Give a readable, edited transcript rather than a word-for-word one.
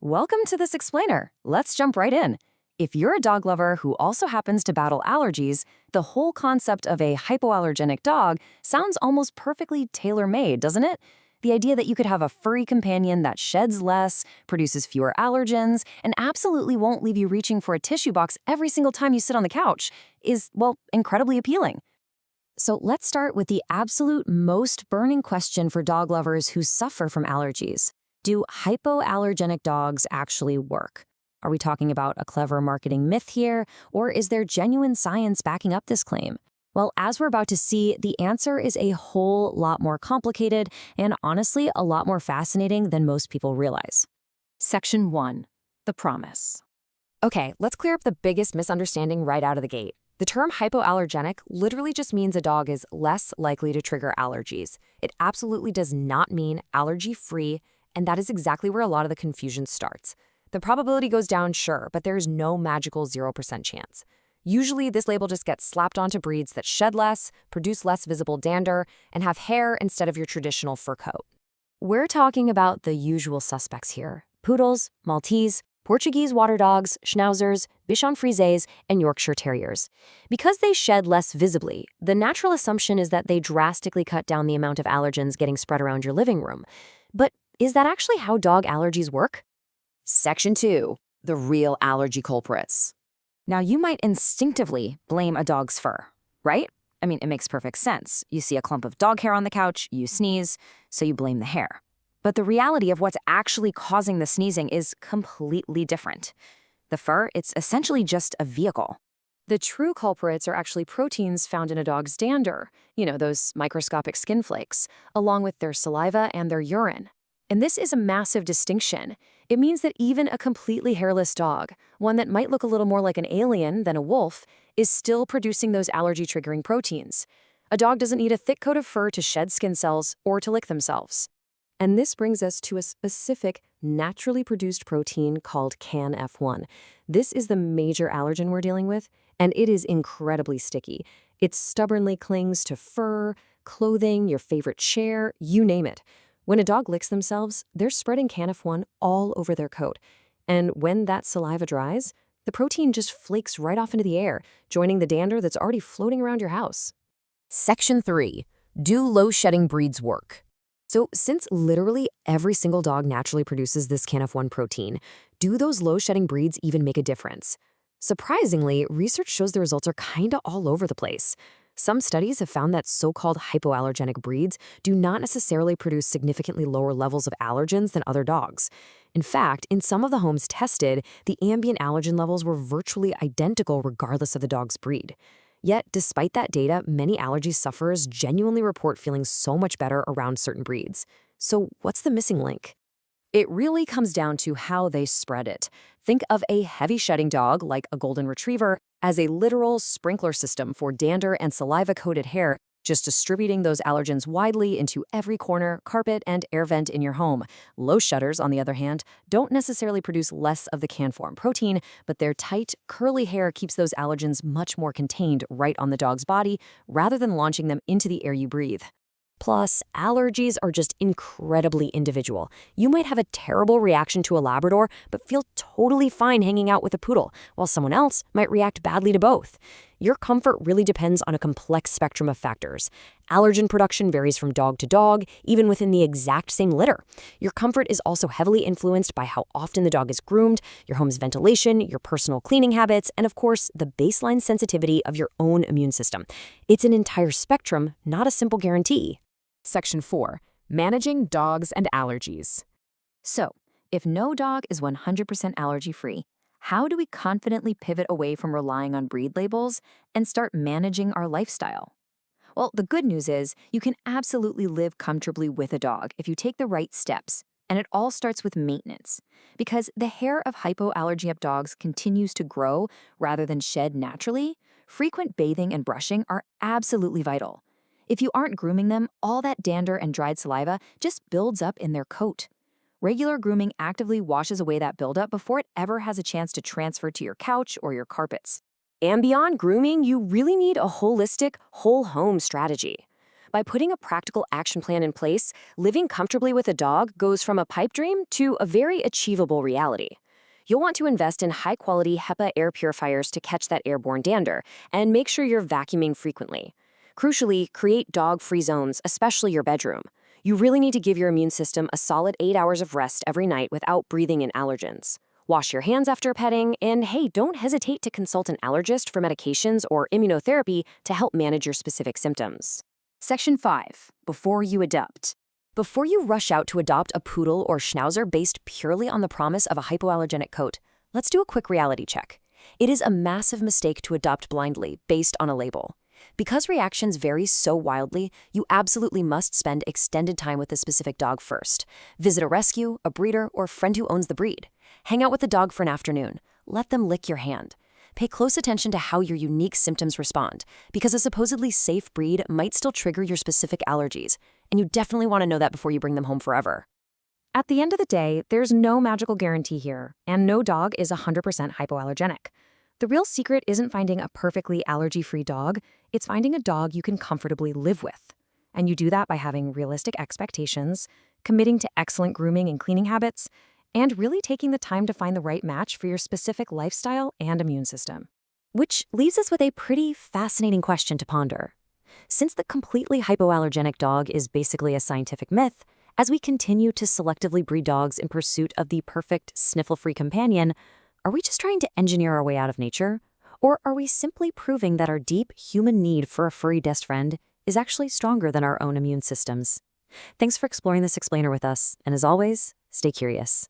Welcome to this explainer. Let's jump right in. If you're a dog lover who also happens to battle allergies, the whole concept of a hypoallergenic dog sounds almost perfectly tailor-made, doesn't it? The idea that you could have a furry companion that sheds less, produces fewer allergens, and absolutely won't leave you reaching for a tissue box every single time you sit on the couch is, well, incredibly appealing. So let's start with the absolute most burning question for dog lovers who suffer from allergies. Do hypoallergenic dogs actually work? Are we talking about a clever marketing myth here, or is there genuine science backing up this claim? Well, as we're about to see, the answer is a whole lot more complicated and honestly a lot more fascinating than most people realize. Section 1. The promise. Okay, let's clear up the biggest misunderstanding right out of the gate. The term hypoallergenic literally just means a dog is less likely to trigger allergies. It absolutely does not mean allergy-free, and that is exactly where a lot of the confusion starts. The probability goes down, sure, but there is no magical 0% chance. Usually, this label just gets slapped onto breeds that shed less, produce less visible dander, and have hair instead of your traditional fur coat. We're talking about the usual suspects here: poodles, Maltese, Portuguese water dogs, schnauzers, Bichon Frises, and Yorkshire Terriers. Because they shed less visibly, the natural assumption is that they drastically cut down the amount of allergens getting spread around your living room. But is that actually how dog allergies work? Section 2. The real allergy culprits. Now, you might instinctively blame a dog's fur, right? I mean, it makes perfect sense. You see a clump of dog hair on the couch, you sneeze, so you blame the hair. But the reality of what's actually causing the sneezing is completely different. The fur, it's essentially just a vehicle. The true culprits are actually proteins found in a dog's dander, those microscopic skin flakes, along with their saliva and their urine. And this is a massive distinction. It means that even a completely hairless dog, one that might look a little more like an alien than a wolf, is still producing those allergy-triggering proteins. A dog doesn't need a thick coat of fur to shed skin cells or to lick themselves. And this brings us to a specific, naturally produced protein called CANF1. This is the major allergen we're dealing with, and it is incredibly sticky. It stubbornly clings to fur, clothing, your favorite chair, you name it. When a dog licks themselves, they're spreading CANF1 all over their coat. And when that saliva dries, the protein just flakes right off into the air, joining the dander that's already floating around your house. Section 3. Do low-shedding breeds work? So since literally every single dog naturally produces this CANF1 protein, do those low-shedding breeds even make a difference? Surprisingly, research shows the results are kinda all over the place. Some studies have found that so-called hypoallergenic breeds do not necessarily produce significantly lower levels of allergens than other dogs. In fact, in some of the homes tested, the ambient allergen levels were virtually identical regardless of the dog's breed. Yet, despite that data, many allergy sufferers genuinely report feeling so much better around certain breeds. So what's the missing link? It really comes down to how they spread it. Think of a heavy-shedding dog, like a golden retriever, as a literal sprinkler system for dander and saliva-coated hair, just distributing those allergens widely into every corner, carpet, and air vent in your home. Low shedders, on the other hand, don't necessarily produce less of the CANF1 protein, but their tight, curly hair keeps those allergens much more contained right on the dog's body, rather than launching them into the air you breathe. Plus, allergies are just incredibly individual. You might have a terrible reaction to a Labrador, but feel totally fine hanging out with a poodle, while someone else might react badly to both. Your comfort really depends on a complex spectrum of factors. Allergen production varies from dog to dog, even within the exact same litter. Your comfort is also heavily influenced by how often the dog is groomed, your home's ventilation, your personal cleaning habits, and of course, the baseline sensitivity of your own immune system. It's an entire spectrum, not a simple guarantee. Section 4. Managing dogs and allergies. So, if no dog is 100% allergy-free, how do we confidently pivot away from relying on breed labels and start managing our lifestyle? Well, the good news is you can absolutely live comfortably with a dog if you take the right steps, and it all starts with maintenance. Because the hair of hypoallergenic dogs continues to grow rather than shed naturally, frequent bathing and brushing are absolutely vital. If you aren't grooming them, all that dander and dried saliva just builds up in their coat. Regular grooming actively washes away that buildup before it ever has a chance to transfer to your couch or your carpets. And beyond grooming, you really need a holistic, whole home strategy. By putting a practical action plan in place, living comfortably with a dog goes from a pipe dream to a very achievable reality. You'll want to invest in high-quality HEPA air purifiers to catch that airborne dander, and make sure you're vacuuming frequently. Crucially, create dog-free zones, especially your bedroom. You really need to give your immune system a solid 8 hours of rest every night without breathing in allergens. Wash your hands after petting, and hey, don't hesitate to consult an allergist for medications or immunotherapy to help manage your specific symptoms. Section 5. Before you adopt. Before you rush out to adopt a poodle or schnauzer based purely on the promise of a hypoallergenic coat, let's do a quick reality check. It is a massive mistake to adopt blindly based on a label. Because reactions vary so wildly, you absolutely must spend extended time with a specific dog first. Visit a rescue, a breeder, or friend who owns the breed. Hang out with the dog for an afternoon. Let them lick your hand. Pay close attention to how your unique symptoms respond, because a supposedly safe breed might still trigger your specific allergies, and you definitely want to know that before you bring them home forever. At the end of the day, there's no magical guarantee here, and no dog is 100% hypoallergenic. The real secret isn't finding a perfectly allergy-free dog, it's finding a dog you can comfortably live with. And you do that by having realistic expectations, committing to excellent grooming and cleaning habits, and really taking the time to find the right match for your specific lifestyle and immune system. Which leaves us with a pretty fascinating question to ponder. Since the completely hypoallergenic dog is basically a scientific myth, as we continue to selectively breed dogs in pursuit of the perfect sniffle-free companion, are we just trying to engineer our way out of nature? Or are we simply proving that our deep human need for a furry best friend is actually stronger than our own immune systems? Thanks for exploring this explainer with us, and as always, stay curious.